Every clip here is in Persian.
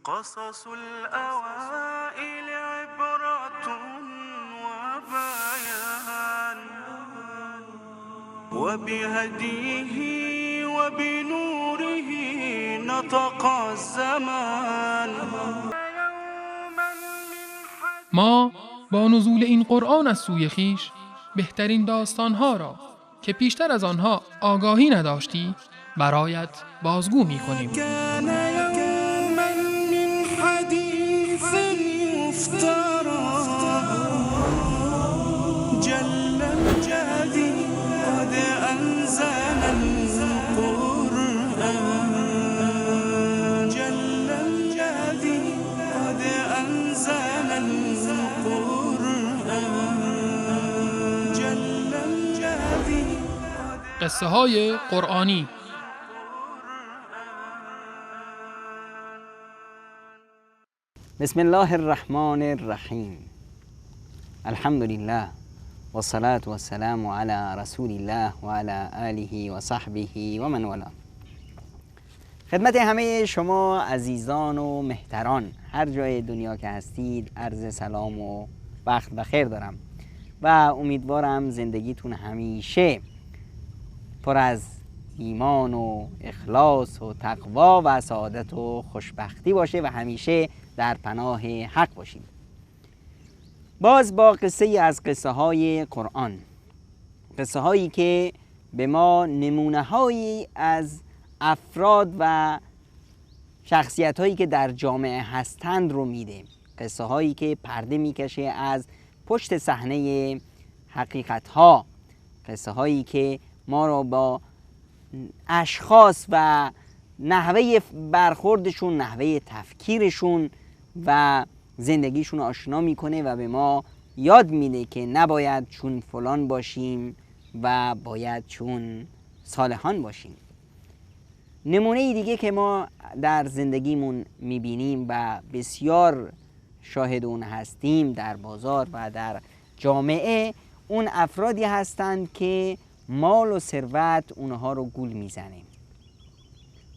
قصص الأوائل عبرة وبيان وبهديه وبنوره نطق الزمان. ما با نزول این قرآن از سوی خویش بهترین داستانها را که پیشتر از آنها آگاهی نداشتی برایت بازگو می کنیم. قصه های قرآنی. بسم الله الرحمن الرحیم. الحمد لله و الصلاة و السلام علی رسول الله و علی آله و صحبه و من والاه. خدمت همه شما عزیزان و مهتران هر جای دنیا که هستید عرض سلام و وقت بخیر دارم و امیدوارم زندگیتون همیشه پر از ایمان و اخلاص و تقوا و سعادت و خوشبختی باشه و همیشه در پناه حق باشید. باز با قصه ای از قصه های قرآن، قصه هایی که به ما نمونه هایی از افراد و شخصیت هایی که در جامعه هستند رو میده، قصه هایی که پرده میکشه از پشت صحنه حقیقت ها، قصه هایی که ما را با اشخاص و نحوه برخوردشون، نحوه تفکیرشون و زندگیشون آشنا میکنه و به ما یاد میده که نباید چون فلان باشیم و باید چون صالحان باشیم. نمونه دیگه که ما در زندگیمون میبینیم و بسیار شاهد اون هستیم در بازار و در جامعه، اون افرادی هستند که مال و ثروت اونها رو گول میزنه.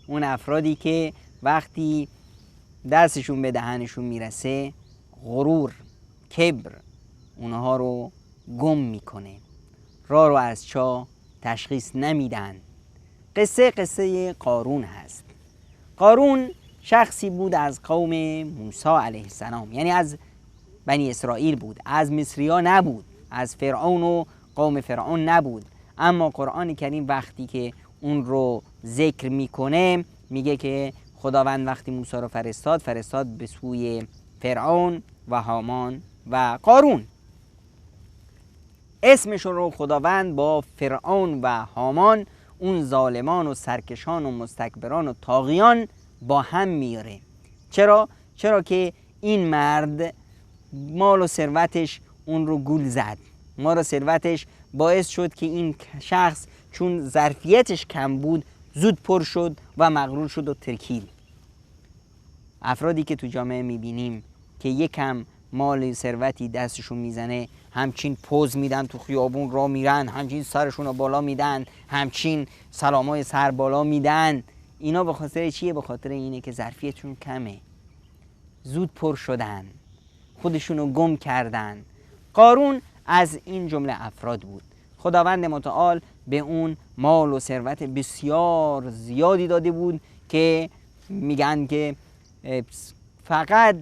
اون افرادی که وقتی دستشون به دهنشون میرسه غرور، کبر اونها رو گم میکنه، راه رو از چاه تشخیص نمیدن. قصه قارون هست. قارون شخصی بود از قوم موسی علیه السلام، یعنی از بنی اسرائیل بود، از مصریا نبود، از فرعون و قوم فرعون نبود. اما قرآن کریم وقتی که اون رو ذکر میکنه میگه که خداوند وقتی موسی رو فرستاد به سوی فرعون و هامان و قارون. اسمش رو خداوند با فرعون و هامان، اون ظالمان و سرکشان و مستکبران و طاغیان با هم میاره. چرا که این مرد مال و ثروتش اون رو گول زد. مال و ثروتش باعث شد که این شخص چون ظرفیتش کم بود زود پر شد و مغرور شد و ترکید. افرادی که تو جامعه میبینیم که یکم مال ثروتی دستشون میزنه همچین پوز میدن، تو خیابون راه میرن همچین سرشون رو بالا میدن، همچین سلامای سر بالا میدن. اینا به خاطر چیه؟ به خاطر اینه که ظرفیتشون کمه، زود پر شدن، خودشونو گم کردن. قارون از این جمله افراد بود. خداوند متعال به اون مال و ثروت بسیار زیادی داده بود که میگن که فقط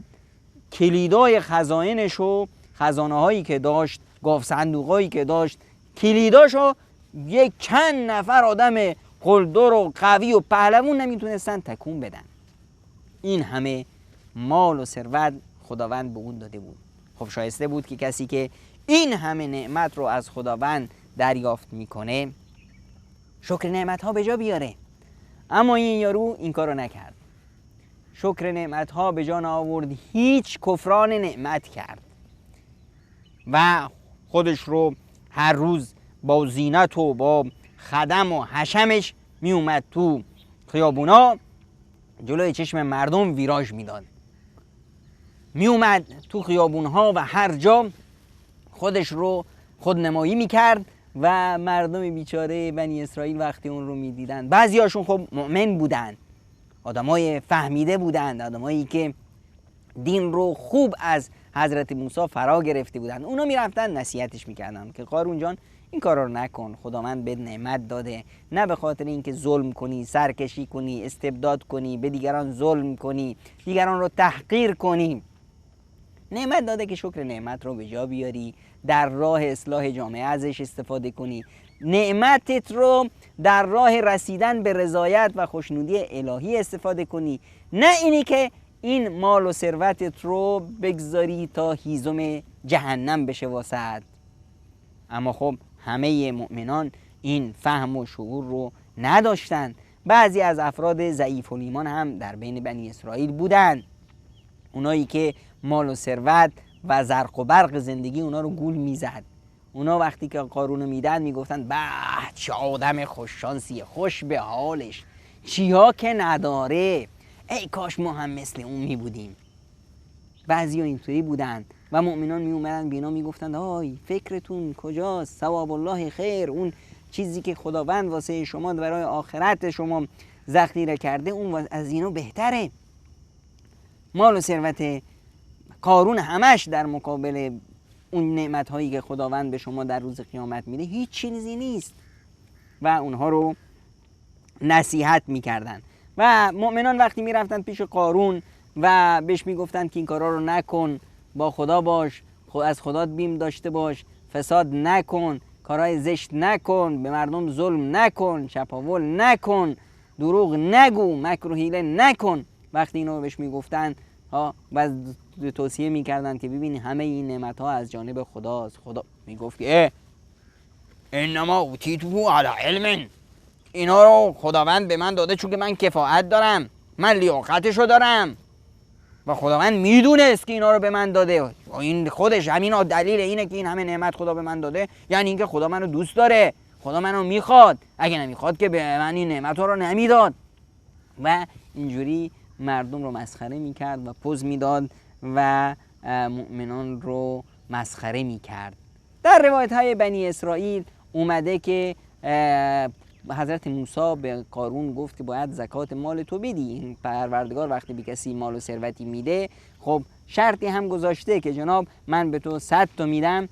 کلیدای خزائنش و خزانه هایی که داشت، گاف صندوق هایی که داشت، کلیداشو یک چند نفر آدم قلدر و قوی و پهلوون نمیتونستن تکون بدن. این همه مال و ثروت خداوند به اون داده بود. خب شایسته بود که کسی که این همه نعمت رو از خداوند دریافت میکنه شکر نعمت ها به جا بیاره. اما این یارو این کارو نکرد، شکر نعمت ها به جا نآورد، هیچ کفران نعمت کرد و خودش رو هر روز با زینت و با خدم و حشمش می اومد تو خیابونا، جلوی چشم مردم ویراژ میداد، می اومد تو خیابونها و هر جا خودش رو خودنمایی میکرد و مردم بیچاره بنی اسرائیل وقتی اون رو میدیدن، بعضی هاشون خب مؤمن بودن، آدمای فهمیده بودند، آدمایی که دین رو خوب از حضرت موسی فرا گرفته بودند. اونا میرفتن نصیحتش میکردن که قارون جان این کارا رو نکن، خداوند بهت نعمت داده، نه به خاطر اینکه ظلم کنی، سرکشی کنی، استبداد کنی، به دیگران ظلم کنی، دیگران رو تحقیر کنی. نعمت داده که شکر نعمت رو به جا بیاری، در راه اصلاح جامعه ازش استفاده کنی، نعمتت رو در راه رسیدن به رضایت و خوشنودی الهی استفاده کنی، نه اینی که این مال و ثروتت رو بگذاری تا هیزم جهنم بشه واسط. اما خب همه مؤمنان این فهم و شعور رو نداشتن. بعضی از افراد ضعیف الایمان هم در بین بنی اسرائیل بودن، اونایی که مال و ثروت و زرق و برق زندگی اونا رو گول میزد. اونا وقتی که قارون میدن میگفتن به چه آدم خوششانسیه، خوش به حالش، چیا که نداره، ای کاش ما هم مثل اون میبودیم. بعضی ها اینطوری بودن و مؤمنان میومدن بینا میگفتن آی فکرتون کجاست، ثواب الله خیر، اون چیزی که خداوند واسه شما برای آخرت شما ذخیره کرده اون از اینو بهتره. مال و ثروت قارون همش در مقابل اون نعمت هایی که خداوند به شما در روز قیامت میده هیچ چیزی نیست و اونها رو نصیحت میکردن. و مؤمنان وقتی میرفتن پیش قارون و بهش میگفتن که این کارا رو نکن، با خدا باش، از خدا بیم داشته باش، فساد نکن، کارهای زشت نکن، به مردم ظلم نکن، چپاول نکن، دروغ نگو، مکر و حیله نکن، وقتی اینو بهش میگفتن و توصیه میکردن که ببین همه این نعمت ها از جانب خداست، خدا میگفت که انما اوتیتو علی علم، اینا رو خداوند به من داده چون که من کفایت دارم، من لیاقتشو دارم و خداوند میدونست که اینا رو به من داده. و این خودش همین دلیل اینه که این همه نعمت خدا به من داده، یعنی اینکه خدا منو دوست داره، خدا منو میخواد، اگه نمیخواد که به من این نعمت رو نمیداد. و اینجوری مردم رو مسخره میکرد و پوز میداد و مؤمنان رو مسخره میکرد. در روایت های بنی اسرائیل اومده که حضرت موسی به قارون گفت که باید زکات مال تو بدی. این پروردگار وقتی به کسی مال و ثروتی میده خب شرطی هم گذاشته که جناب من به تو 100 تا میدم، 2.5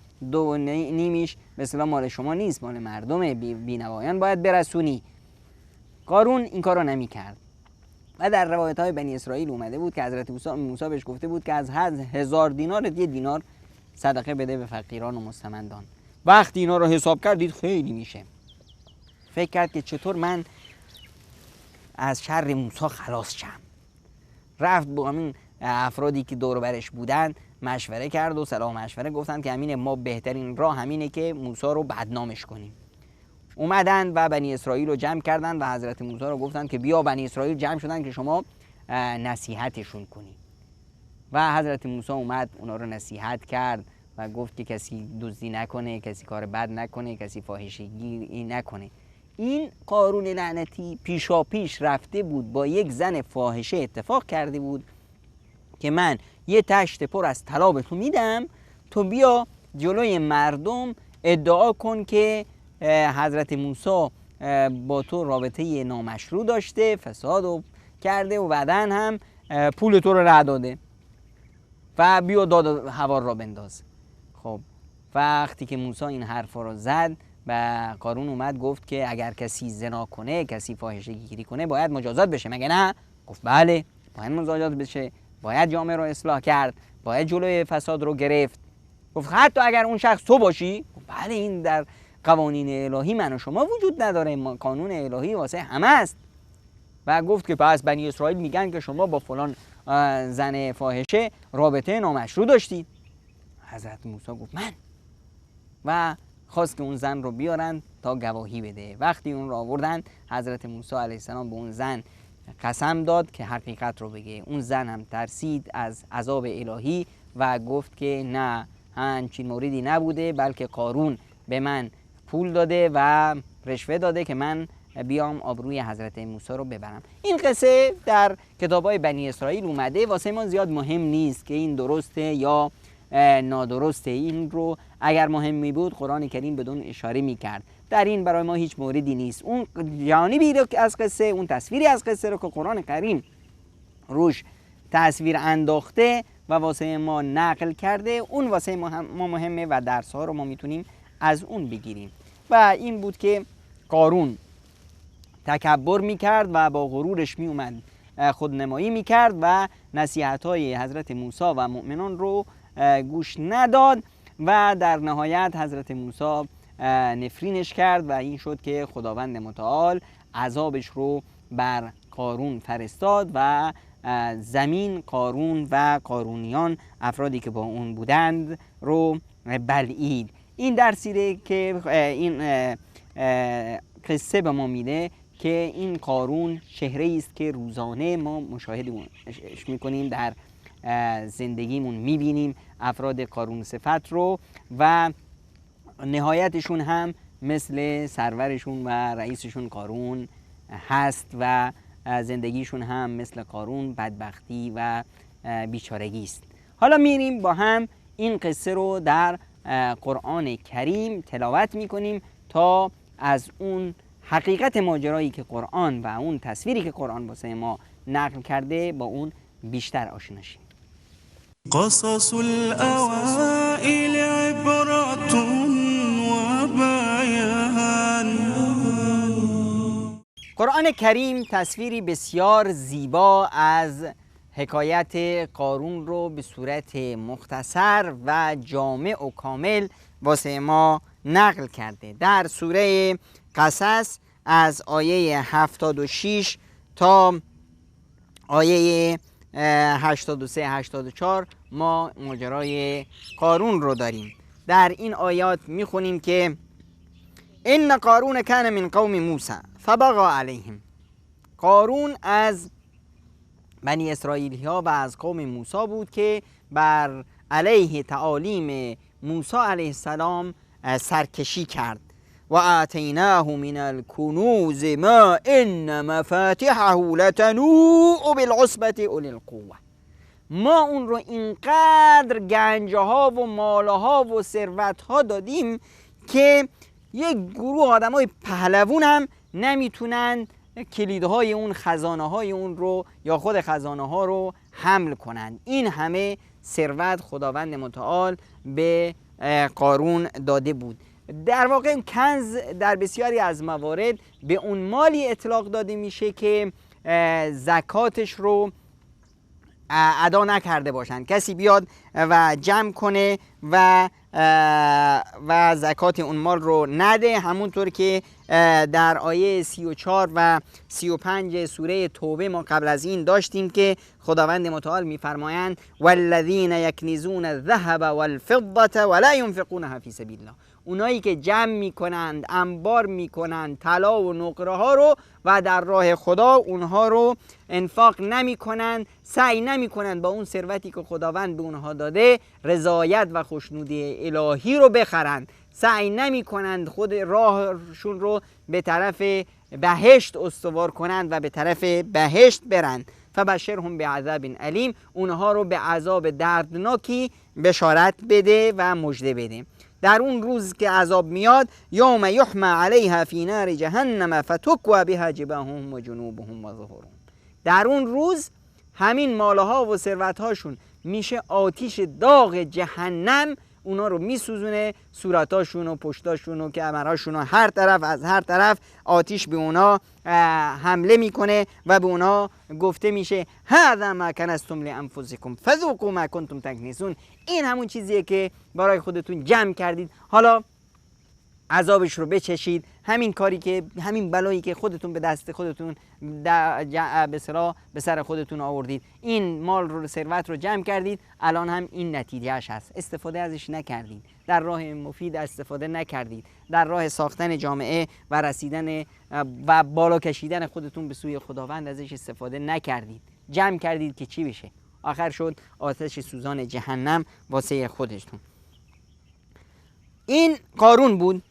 به اصطلاح مال شما نیست، مال مردم بینوایان باید برسونی. قارون این کارو نمیکرد و در روایت های بنی اسرائیل اومده بود که حضرت موسی بهش گفته بود که از 1000 دینار 1 دینار صدقه بده به فقیران و مستمندان. وقتی اینا رو حساب کردید خیلی میشه، فکر کرد که چطور من از شر موسی خلاص شم. رفت با همین افرادی که دور برش بودن مشوره کرد و سلام مشوره گفتن که همینه، ما بهترین راه همینه که موسی رو بدنامش کنیم. اومدن و بنی اسرائیل رو جمع کردن و حضرت موسی رو گفتن که بیا. بنی اسرائیل جمع شدن که شما نصیحتشون کنی و حضرت موسی اومد اونا رو نصیحت کرد و گفت که کسی دزدی نکنه، کسی کار بد نکنه، کسی فاحشه‌گی نکنه. این قارون لعنتی پیشا پیش رفته بود با یک زن فاحشه اتفاق کرده بود که من یه تشت پر از طلا به تو میدم، تو بیا جلوی مردم ادعا کن که حضرت موسی با تو رابطه نامشروع داشته، فساد کرده و بعداً هم پول تو رو رد داده و بیا داد هوار را بنداز. خب وقتی که موسی این حرفا رو زد و قارون اومد گفت که اگر کسی زنا کنه، کسی فاحشه گیری کنه باید مجازات بشه، مگه نه؟ گفت بله باید مجازات بشه، باید جامعه رو اصلاح کرد، باید جلوی فساد رو گرفت. گفت حتی اگر اون شخص تو باشی؟ بله این در قوانین الهی من و شما وجود نداره، قانون الهی واسه همه است. و گفت که پس بنی اسرائیل میگن که شما با فلان زن فاحشه رابطه نامشروع داشتید. حضرت موسی گفت من، و خواست که اون زن رو بیارن تا گواهی بده. وقتی اون رو آوردن حضرت موسی علیه السلام به اون زن قسم داد که حقیقت رو بگه. اون زن هم ترسید از عذاب الهی و گفت که نه همچین موردی نبوده، بلکه قارون به من پول داده و رشوه داده که من بیام آبروی حضرت موسی رو ببرم. این قصه در کتاب‌های بنی اسرائیل اومده، واسه ما زیاد مهم نیست که این درسته یا نادرسته. این رو اگر مهم می بود قرآن کریم بدون اشاره می کرد. در این برای ما هیچ موردی نیست. اون جانبی رو که از قصه، اون تصویری از قصه رو که قرآن کریم روش تصویر انداخته و واسه ما نقل کرده، اون واسه ما مهمه و درس ها رو ما میتونیم از اون بگیریم. و این بود که قارون تکبر میکرد و با غرورش میومد خودنمایی میکرد و نصیحت های حضرت موسی و مؤمنان رو گوش نداد و در نهایت حضرت موسی نفرینش کرد و این شد که خداوند متعال عذابش رو بر قارون فرستاد و زمین قارون و قارونیان، افرادی که با اون بودند، رو بلعید. این درسیه که این قصه به ما میده که این قارون چهره‌ای است که روزانه ما مشاهدهش میکنیم، در زندگیمون میبینیم افراد قارون صفت رو و نهایتشون هم مثل سرورشون و رئیسشون قارون هست و زندگیشون هم مثل قارون بدبختی و بیچارگی است. حالا میریم با هم این قصه رو در قرآن کریم تلاوت میکنیم تا از اون حقیقت ماجرایی که قرآن و اون تصویری که قرآن واسه ما نقل کرده با اون بیشتر آشنا شیم. قصص الأوائل عبرة وبيان. قرآن کریم تصویری بسیار زیبا از حکایت قارون رو به صورت مختصر و جامع و کامل واسه ما نقل کرده. در سوره قصص از آیه 76 تا آیه 83-84 ما ماجرای قارون رو داریم. در این آیات میخونیم که ان قارون کان من قوم موسی فبغى علیهم. قارون از بنی اسرائیلی ها و از قوم موسی بود که بر علیه تعالیم موسی علیه السلام سرکشی کرد. و آتیناه من الکنوز ما ان مفاتحه لتنوء بالعصبة اولی القوة. ما اون رو اینقدر گنجها و مالها و ثروتها دادیم که یک گروه آدمای پهلوون هم نمیتونن کلیدهای اون، خزانه های اون رو یا خود خزانه ها رو حمل کنند. این همه ثروت خداوند متعال به قارون داده بود. در واقع کنز در بسیاری از موارد به اون مالی اطلاق داده میشه که زکاتش رو ادا نکرده باشند. کسی بیاد و جمع کنه و زکات اون مال رو نده، همونطور که در آیه 34 و 35 سوره توبه ما قبل از این داشتیم که خداوند متعال میفرمایند والذین یکنزون الذهب والفضة ولا ينفقونها فی سبیل الله. اونایی که جمع میکنند، انبار میکنند طلا و نقره ها رو و در راه خدا اونها رو انفاق نمیکنند، سعی نمیکنند با اون ثروتی که خداوند به اونها داده رضایت و خوشنودی الهی رو بخرند، سعی نمیکنند خود راهشون رو به طرف بهشت استوار کنند و به طرف بهشت برند. فبشرهم بعذاب علیم. اونها رو به عذاب دردناکی بشارت بده و مژده بده. در اون روز که عذاب میاد، یوم یحمى علیها فی نار جهنم فتکوی بها جباههم و جنوبهم و ظهورهم. در اون روز همین مالها و ثروتهاشون میشه آتیش داغ جهنم، اونا رو میسوزونه، صورتاشون و پشتاشون و کمراشون و از هر طرف آتیش به اونا حمله میکنه و به اونا گفته میشه هذا ما کنزتم لانفسکم فذوقوا ما کنتم تکنزون. این همون چیزیه که برای خودتون جمع کردید، حالا عذابش رو بچشید. همین کاری که، همین بلایی که خودتون به دست خودتون به سر خودتون آوردید، این مال رو، ثروت رو جمع کردید، الان هم این نتیجهش هست. استفاده ازش نکردید، در راه مفید استفاده نکردید، در راه ساختن جامعه و رسیدن و بالا کشیدن خودتون به سوی خداوند ازش استفاده نکردید. جمع کردید که چی بشه؟ آخر شد آتش سوزان جهنم واسه خودتون. این قارون بود.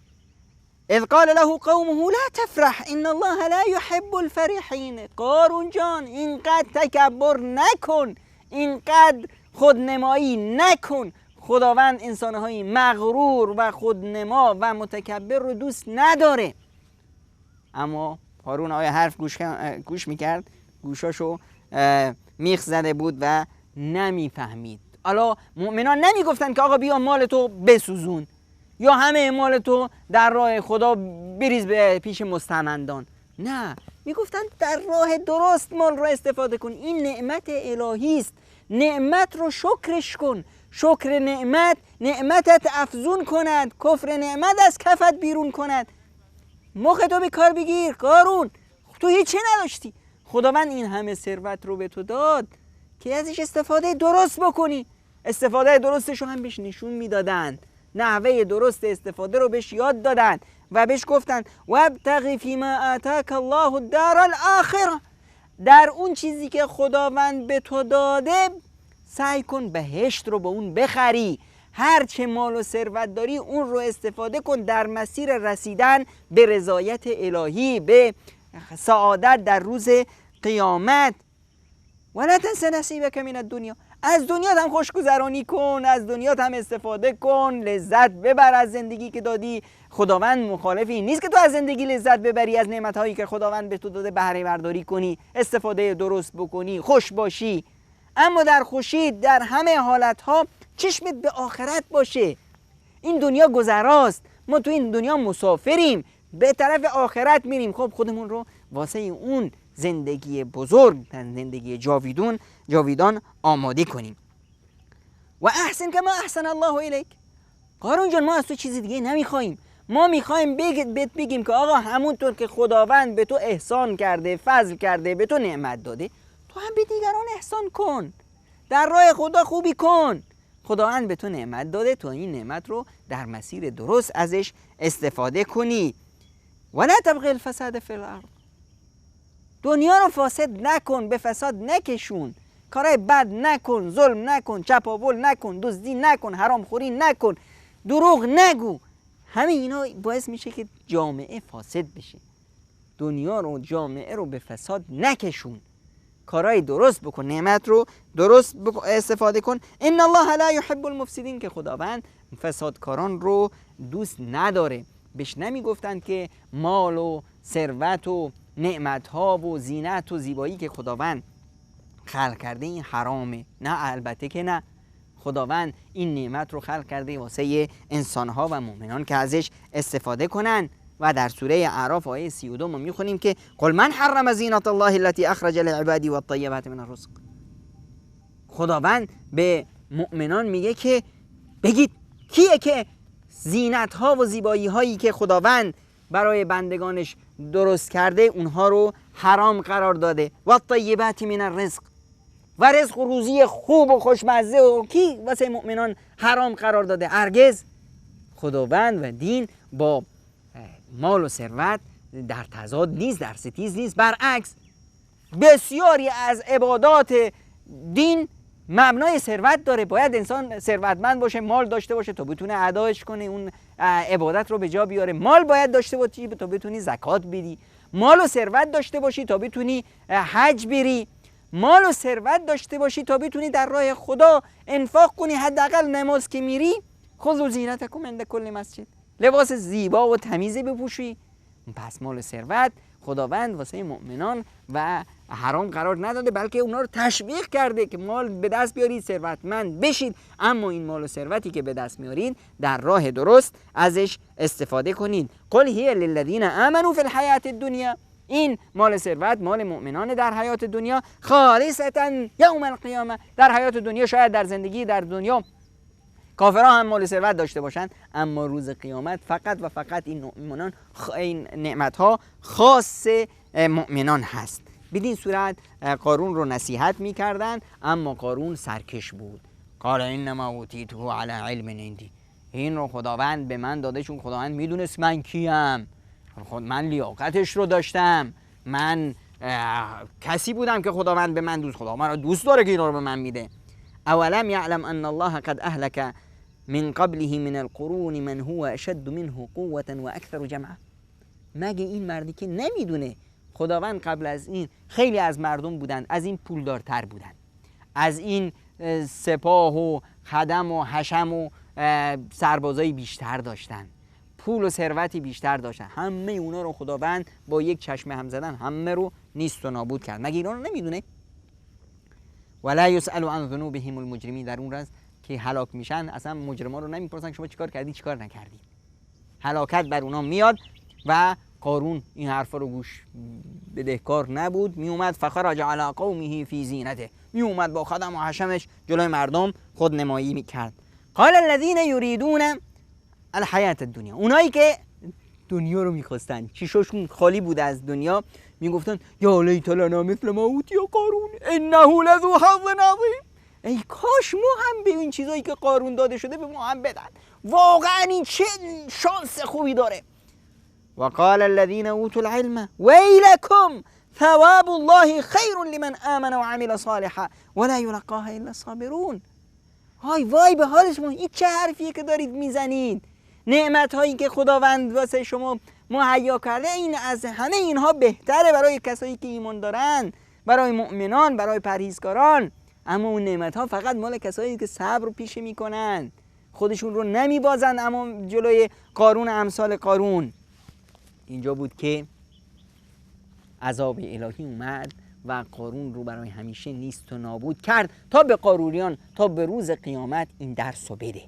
اذ قال له قومه لا تفرح ان الله لا يحب الفرحین. قارون جان، اینقدر تکبر نکن، اینقدر خودنمایی نکن. خداوند انسانهای مغرور و خودنما و متکبر رو دوست نداره. اما قارون آیا حرف گوش میکرد؟ گوشاشو میخ زده بود و نمیفهمید. حالا مؤمنان نمیگفتن که آقا بیا مال تو بسوزون یا همه مال تو در راه خدا بریز به پیش مستمندان. نه، میگفتن در راه درست مال رو استفاده کن. این نعمت الهی است. نعمت رو شکرش کن. شکر نعمت نعمتت افزون کند، کفر نعمت از کفت بیرون کند. مخ تو به کار بگیر. قارون تو هیچی نداشتی، خداوند این همه ثروت رو به تو داد که ازش استفاده درست بکنی. استفاده درستش رو هم بهش نشون میدادند، نحوه درست استفاده رو بهش یاد دادند و بهش گفتند وابتغ فیما آتاک الله الدار الاخره، در اون چیزی که خداوند به تو داده سعی کن بهشت رو با اون بخری. هر چه مال و ثروت داری اون رو استفاده کن در مسیر رسیدن به رضایت الهی، به سعادت در روز قیامت. ولا تنس نصیبک من الدنیا، از دنیا هم خوشگذرانی کن، از دنیا هم استفاده کن، لذت ببر از زندگی که دادی. خداوند مخالفی نیست که تو از زندگی لذت ببری، از نعمتهایی که خداوند به تو داده بهره برداری کنی، استفاده درست بکنی، خوش باشی. اما در خوشی در همه حالتها چشمت به آخرت باشه. این دنیا گذراست، ما تو این دنیا مسافریم، به طرف آخرت میریم. خب خودمون رو واسه اون زندگی بزرگ، زندگی جاویدان آماده کنیم. و احسن کما احسن الله الیک. قارون جان ما از تو چیزی دیگه نمیخوایم، ما میخوایم بگیم که آقا همونطور که خداوند به تو احسان کرده، فضل کرده، به تو نعمت داده، تو هم به دیگران احسان کن، در راه خدا خوبی کن. خداوند به تو نعمت داده، تو این نعمت رو در مسیر درست ازش استفاده کنی. ولا تبغی الفساد فی الارض، دنیا رو فاسد نکن، به فساد نکشون، کارهای بد نکن، ظلم نکن، چپاول نکن، دزدی نکن، حرام خوری نکن، دروغ نگو. همه اینا باعث میشه که جامعه فاسد بشه. دنیا رو، جامعه رو به فساد نکشون، کارهای درست بکن، نعمت رو درست استفاده کن. ان الله لا يحب المفسدين، که خداوند فسادکاران رو دوست نداره. بهش نمیگفتند که مال و ثروت و نعمتها و زینت و زیبایی که خداوند خلق کرده این حرامه. نه، البته که نه. خداوند این نعمت رو خلق کرده واسه انسانها و مؤمنان که ازش استفاده کنن. و در سوره اعراف آیه 32 ما میخونیم که قل من حرم زینت الله التي اخرج لعباده والطیبات من الرزق. خداوند به مؤمنان میگه که بگید کیه که زینت ها و زیبایی هایی که خداوند برای بندگانش درست کرده اونها رو حرام قرار داده. والطیبات من الرزق، و رزق و روزی خوب و خوشمزه و کی واسه مؤمنان حرام قرار داده؟ هرگز. خداوند و دین با مال و ثروت در تضاد نیست، در ستیز نیست. برعکس، بسیاری از عبادات دین مبنای ثروت داره. باید انسان ثروتمند باشه، مال داشته باشه تا بتونه ادایش کنه، اون عبادت رو به جا بیاره. مال باید داشته باشی تا بتونی زکات بدی، مال و ثروت داشته باشی تا بتونی حج بری، مال و ثروت داشته باشی تا بتونی در راه خدا انفاق کنی. حداقل نماز که میری خذوا زینتکم عند کل مسجد، لباس زیبا و تمیزی بپوشی. پس مال و ثروت خداوند واسه مؤمنان و حرام قرار نداده، بلکه اونا رو تشویق کرده که مال به دست بیارید، ثروتمند بشید. اما این مال و ثروتی که به دست میارید در راه درست ازش استفاده کنید. قل هی للذین آمنوا فی الحیاة الدنیا، این مال ثروت مال مؤمنان در حیات دنیا، خالصتا یوم القیامه. در حیات دنیا شاید در زندگی در دنیا کافرها هم مال ثروت داشته باشند، اما روز قیامت فقط و فقط این نعمتها خاص مؤمنان هست. بدین صورت قارون رو نصیحت می‌کردند، اما قارون سرکش بود. قال انما اوتیته علی علم عندی، این رو خداوند به من داده چون خداوند میدونست من کیم، من لیاقتش رو داشتم، من کسی بودم که خداوند به من خدا من رو دوست داره که اینا رو به من میده. اولم یعلم ان الله قد اهلك من قبله من القرون من هو اشد منه قوة و اکثر جمعا. مگه این مردی که نمیدونه خداوند قبل از این خیلی از مردم بودن از این پولدارتر بودن، از این سپاه و خدم و حشم و سربازای بیشتر داشتن، پول و ثروتی بیشتر داشتن. همه اونا رو خداوند با یک چشم هم زدن همه رو نیست و نابود کرد. مگه اینا رو نمیدونه؟ ولا یسأل عن ذنوبهم المجرمین. در اون روز که هلاک میشن اصلا مجرما رو نمیپرسن شما چیکار کردی چیکار نکردی. هلاکت بر اونا میاد. و قارون این حرفا رو گوش بدهکار نبود، می اومد فخرج علی قومه فی زینته، می اومد با خدم و حشمش جلوی مردم خود نمایی میکرد. قال الذين يريدون الحیاة الدنیا، اونایی که دنیا رو میخواستن، چشاشون خالی بود از دنیا، میگفتن یا لیت لنا مثل ما اوتی قارون انه لذو حظ عظیم. ای کاش ما هم به این چیزایی که قارون داده شده به ما هم بدن، واقعا این چه شانس خوبی داره. وقال الذين اوتوا العلم ويلكم ثواب الله خير لمن آمن وعمل صالحا ولا يلقاها الا الصابرون. وای به حال شما، این چه حرفیه که دارید میزنید؟ نعمت هایی که خداوند واسه شما مهیا کرده این از همه اینها بهتره برای کسایی که ایمان دارن، برای مؤمنان، برای پرهیزکاران. اما اون نعمت ها فقط مال کسایی که صبر پیشه میکنن، خودشون رو نمیبازن. اما جلوی قارون امثال قارون اینجا بود که عذاب الهی اومد و قارون رو برای همیشه نیست و نابود کرد، تا به قارونیان تا به روز قیامت این درس رو بده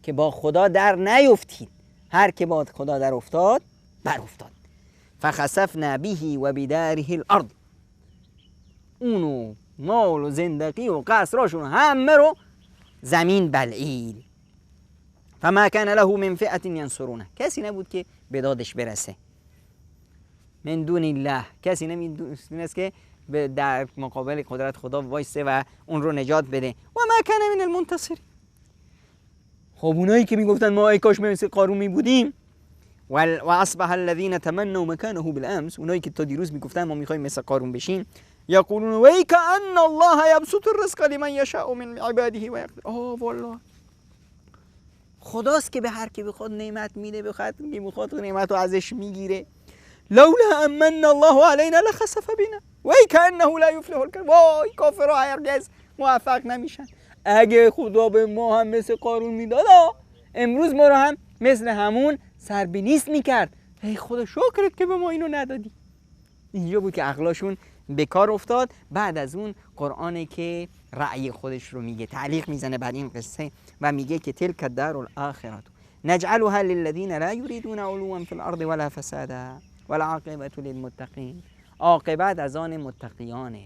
که با خدا در نیفتید. هر که با خدا در افتاد بر افتاد. فخسفنا به و بداره الارض، اونو مال و زندگی و قصراشون همه رو زمین بلعید. فما کان له من فئة ینصرونه، کسی نبود که به دادش برسه. من دون الله، کسی نمیدونست که در مقابل قدرت خدا وایسه و اون رو نجات بده. و ما کان من المنتصرین. خب اونایی که میگفتن ما ای کاش مثل قارون می بودیم. و اصبح الذين تمنوا مكانه بالامس، اونایی که تا دیروز میگفتن ما میخوایم مثل قارون بشیم، یقولون ویک ان الله یبسط الرزق لمن یشاء من عباده و یقدر. والله خداست که به هر کی بخواد نعمت میده، بخواد نعمت رو ازش میگیره. لولا امن الله علینا لخسف بنا ویک انه لا یفلح الکافرون. وای کافرها هرگز موفق نمیشن. اگه خدا به ما هم مثل قارون میداد امروز ما رو هم مثل همون سر به نیست میکرد. ای خدا شکرت که به ما اینو ندادی. اینجا بود که عقلاشون به کار افتاد. بعد از اون قرآنی که رأی خودش رو میگه، تعلیق میزنه بر این قصه و میگه که تلک الدار الاخرة نجعلها للذین لا یریدون علوا فی الارض ولا فسادا والعاقبة للمتقین. عاقبت از آن متقیانه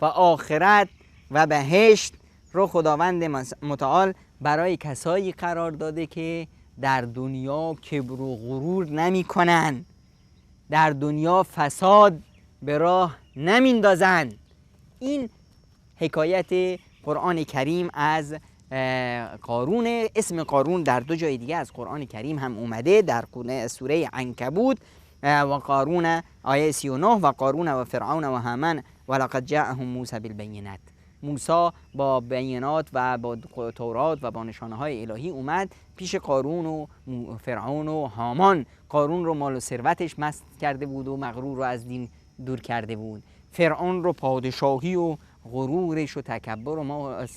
و آخرت و بهشت رو خداوند متعال برای کسایی قرار داده که در دنیا کبر و غرور نمی کنن، در دنیا فساد به راه نمیندازن. این حکایت قرآن کریم از قارون. اسم قارون در دو جای دیگه از قرآن کریم هم اومده، در سوره عنکبوت و قارون آیه 39 و قارون و فرعون و هامان ولقد جاءهم موسی بالبینات. موسی با بینات و با تورات و با نشانه های الهی اومد پیش قارون و فرعون و هامان. قارون رو مال و ثروتش مست کرده بود و مغرور رو از دین دور کرده بود. فرعون رو پادشاهی و غرورش و تکبر و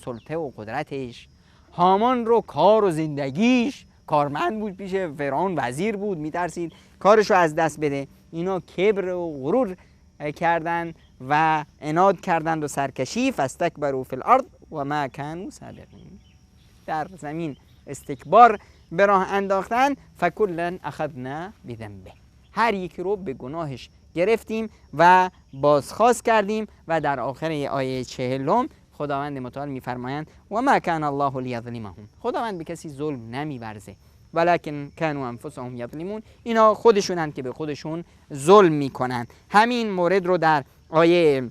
سلطه و قدرتش. هامان رو کار و زندگیش، کارمند بود پیش فرعون، وزیر بود، میترسید کارش رو از دست بده. اینا کبر و غرور کردن و عناد کردند و سرکشی. فاستکبروا فی الارض و ما كانوا سابقین. در زمین استکبار به راه انداختن. فکلا اخذنا بذنبه، هر یکی رو به گناهش گرفتیم و بازخواست کردیم. و در آخر آیه 40 خداوند متعال میفرمایند و ما کان الله لیظلمهم، خداوند به کسی ظلم نمیورزه، ولکن کانوا انفسهم یظلمون، اینا خودشونن که به خودشون ظلم میکنن. همین مورد رو در آیه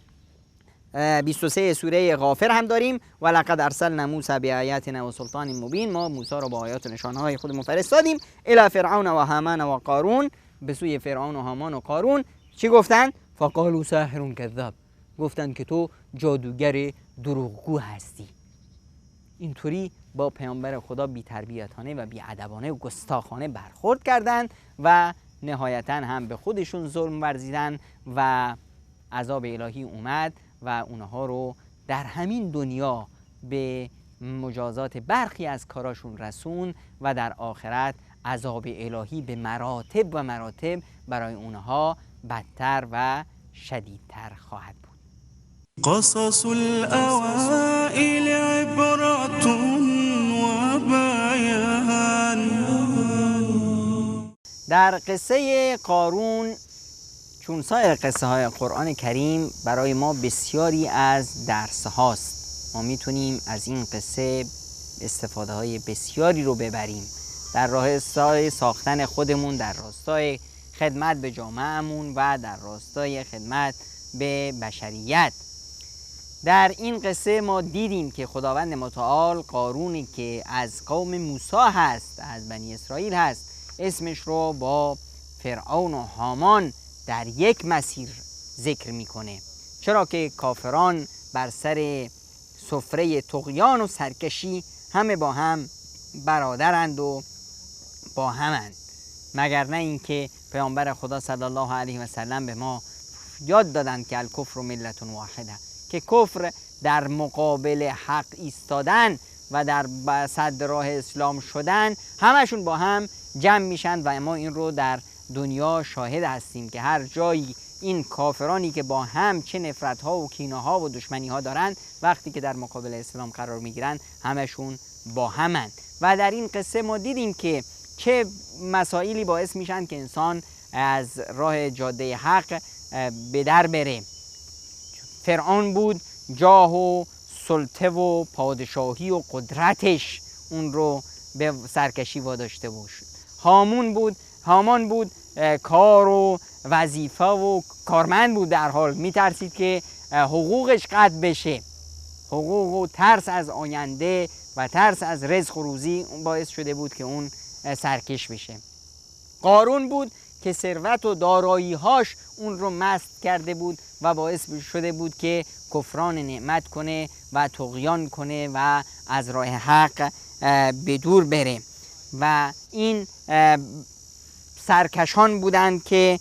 23 سوره غافر هم داریم. ولقد ارسلنا موسی بآیاتنا و سلطان مبین، ما موسی رو با آیات و نشانه‌های خودمون فرستادیم. الی فرعون و هامان و قارون، به سوی فرعون و هامان و قارون. چی گفتن؟ فقالوا ساحر کذاب، گفتن که تو جادوگر دروغگو هستی. اینطوری با پیامبر خدا بی تربیتانه و بی ادبانه و گستاخانه برخورد کردند و نهایتا هم به خودشون ظلم ورزیدن و عذاب الهی اومد و اونها رو در همین دنیا به مجازات برخی از کاراشون رسون و در آخرت عذاب الهی به مراتب و مراتب برای اونها بدتر و شدیدتر خواهد بود. قصص الأوائل عبرة وبيان. در قصه قارون، چون سایر قصه های قرآن کریم برای ما بسیاری از درس هاست، ما میتونیم از این قصه استفاده های بسیاری رو ببریم در راستای ساختن خودمون، در راستای خدمت به جامعهمون و در راستای خدمت به بشریت. در این قصه ما دیدیم که خداوند متعال قارونی که از قوم موسی هست، از بنی اسرائیل هست، اسمش رو با فرعون و هامان در یک مسیر ذکر میکنه، چرا که کافران بر سر سفره طغیان و سرکشی همه با هم برادرند و با همند، مگر نه اینکه پیامبر خدا صلی الله علیه و سلم به ما یاد دادند که الکفر ملت واحده، که کفر در مقابل حق ایستادن و در صد راه اسلام شدن همشون با هم جمع میشن و ما این رو در دنیا شاهد هستیم که هر جایی این کافرانی که با هم چه نفرت ها و کینه ها و دشمنی ها دارن، وقتی که در مقابل اسلام قرار میگیرن همشون با همن. و در این قصه ما دیدیم که چه مسائلی باعث میشن که انسان از راه جاده حق به در بره. فرعون بود، جاه و سلطه و پادشاهی و قدرتش اون رو به سرکشی واداشته بود. هامان بود کار و وظیفه و کارمند بود، در حال میترسید که حقوقش قطع بشه. حقوق و ترس از آینده و ترس از رزق و روزی باعث شده بود که اون سرکش بشه. قارون بود که ثروت و دارایی‌هاش اون رو مست کرده بود و باعث شده بود که کفران نعمت کنه و طغیان کنه و از راه حق به دور بره. و این سرکشان بودند که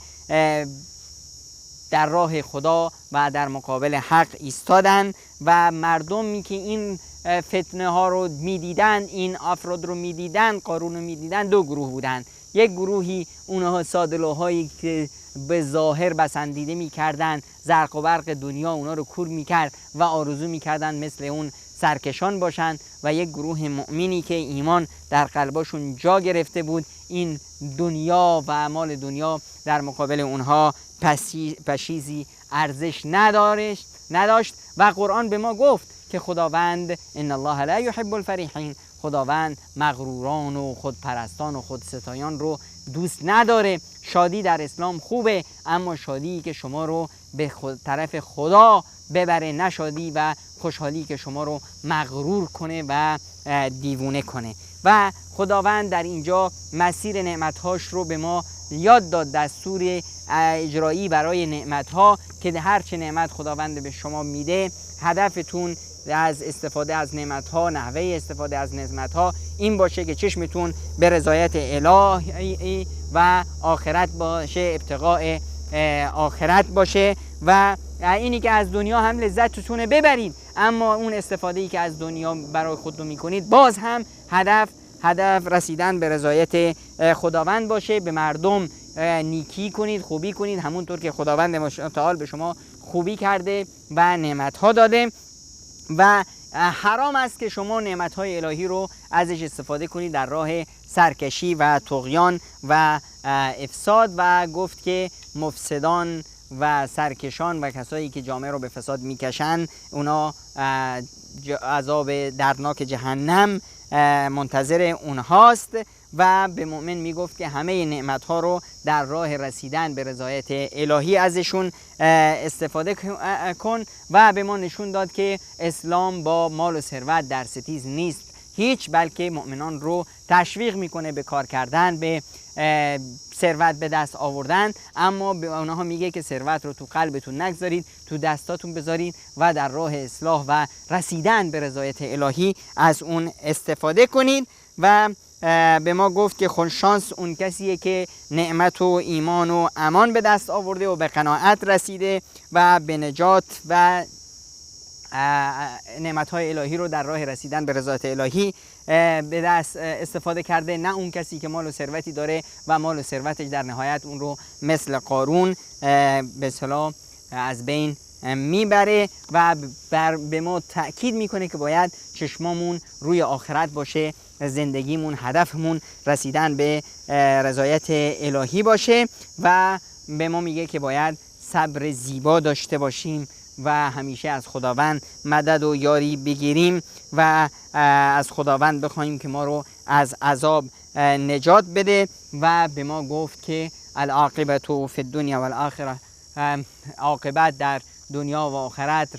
در راه خدا و در مقابل حق ایستادن و مردمی که این فتنه ها رو میدیدن، این افراد رو میدیدن، قارون رو میدیدن، دو گروه بودن. یک گروهی اونها سادلوهایی که به ظاهر بسندیده میکردن، زرق و برق دنیا اونا رو کور میکرد و آرزو میکردن مثل اون سرکشان باشن، و یک گروه مؤمنی که ایمان در قلباشون جا گرفته بود، این دنیا و مال دنیا در مقابل اونها پشیزی ارزش نداشت. و قرآن به ما گفت که خداوند ان الله لا یحب الفریحین، خداوند مغروران و خودپرستان و خودستایان رو دوست نداره. شادی در اسلام خوبه، اما شادی که شما رو به طرف خدا ببره، نه شادی و خوشحالی که شما رو مغرور کنه و دیوونه کنه. و خداوند در اینجا مسیر نعمتهاش رو به ما یاد داد، دستور اجرایی برای نعمتها که هر چه نعمت خداوند به شما میده، هدفتون از استفاده از نعمتها، نحوه استفاده از نعمتها این باشه که چشمتون به رضایت الهی و آخرت باشه، ابتغاء آخرت باشه، و اینی که از دنیا هم لذتتونه ببرید، اما اون استفاده‌ای که از دنیا برای خودتون میکنید باز هم هدف رسیدن به رضایت خداوند باشه. به مردم نیکی کنید، خوبی کنید، همونطور که خداوند متعال به شما خوبی کرده و نعمتها داده، و حرام است که شما نعمتهای الهی رو ازش استفاده کنید در راه سرکشی و طغیان و افساد. و گفت که مفسدان و سرکشان و کسایی که جامعه رو به فساد میکشن، اونا عذاب دردناک جهنم منتظر اونهاست. و به مؤمن میگفت که همه نعمتها رو در راه رسیدن به رضایت الهی ازشون استفاده کن. و به ما نشون داد که اسلام با مال و ثروت در ستیز نیست هیچ، بلکه مؤمنان رو تشویق میکنه به کار کردن، به ثروت به دست آوردن، اما به اونها میگه که ثروت رو تو قلبتون نگذارید، تو دستاتون بذارید و در راه اصلاح و رسیدن به رضایت الهی از اون استفاده کنید. و به ما گفت که خوششانس اون کسیه که نعمت و ایمان و امان به دست آورده و به قناعت رسیده و به نجات و نعمت‌های الهی رو در راه رسیدن به رضایت الهی به دست استفاده کرده، نه اون کسی که مال و ثروتی داره و مال و ثروتش در نهایت اون رو مثل قارون به اصطلاح از بین میبره و به ما تأکید میکنه که باید چشمامون روی آخرت باشه، زندگیمون، هدفمون رسیدن به رضایت الهی باشه و به ما میگه که باید صبر زیبا داشته باشیم و همیشه از خداوند مدد و یاری بگیریم و از خداوند بخوایم که ما رو از عذاب نجات بده و به ما گفت که العاقبت فی الدنیا و الاخره، عاقبت در دنیا و آخرت،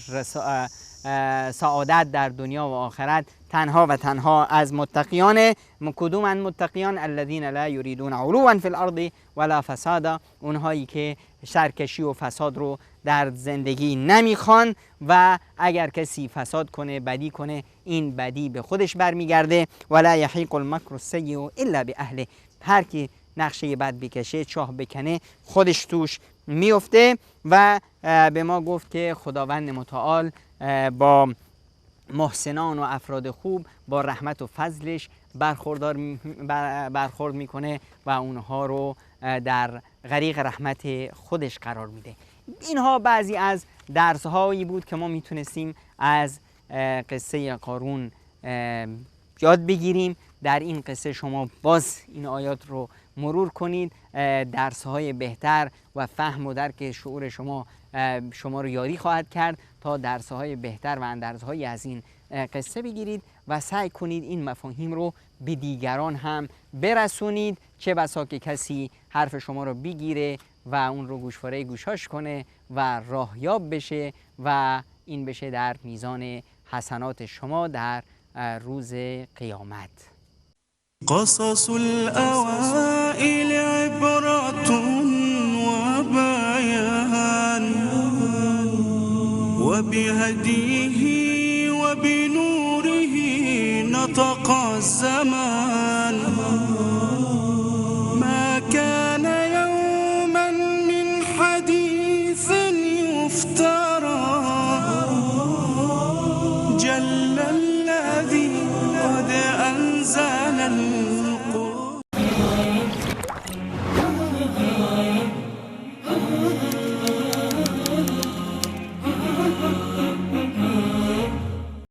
سعادت در دنیا و آخرت تنها و تنها از متقیان. کدوم متقیان؟ الذین لا یریدون علوا فی الارض ولا فسادا، اونهایی که سرکشی و فساد رو در زندگی نمیخوان و اگر کسی فساد کنه، بدی کنه، این بدی به خودش برمیگرده. ولا یحیق المکر السیء الا باهله، هر کی نقشه بد بکشه، چاه بکنه، خودش توش میفته. و به ما گفت که خداوند متعال با محسنان و افراد خوب با رحمت و فضلش برخورد میکنه و اونها رو در غریق رحمت خودش قرار میده. اینها بعضی از درس‌هایی بود که ما میتونستیم از قصه قارون یاد بگیریم. در این قصه شما باز این آیات رو مرور کنید، درس‌های بهتر و فهم و درک شعور شما رو یاری خواهد کرد تا درس‌های بهتر و اندرزهایی از این قصه بگیرید و سعی کنید این مفاهیم رو به دیگران هم برسونید، چه بسا که کسی حرف شما رو بگیره و اون رو گوشواره گوشاش کنه و راهیاب بشه و این بشه در میزان حسنات شما در روز قیامت. قصص الأوائل عبرة وبيان وبهديه وبنوره نطق الزمان ما كان يوما من حديث يفترى جل الذي قد أنزل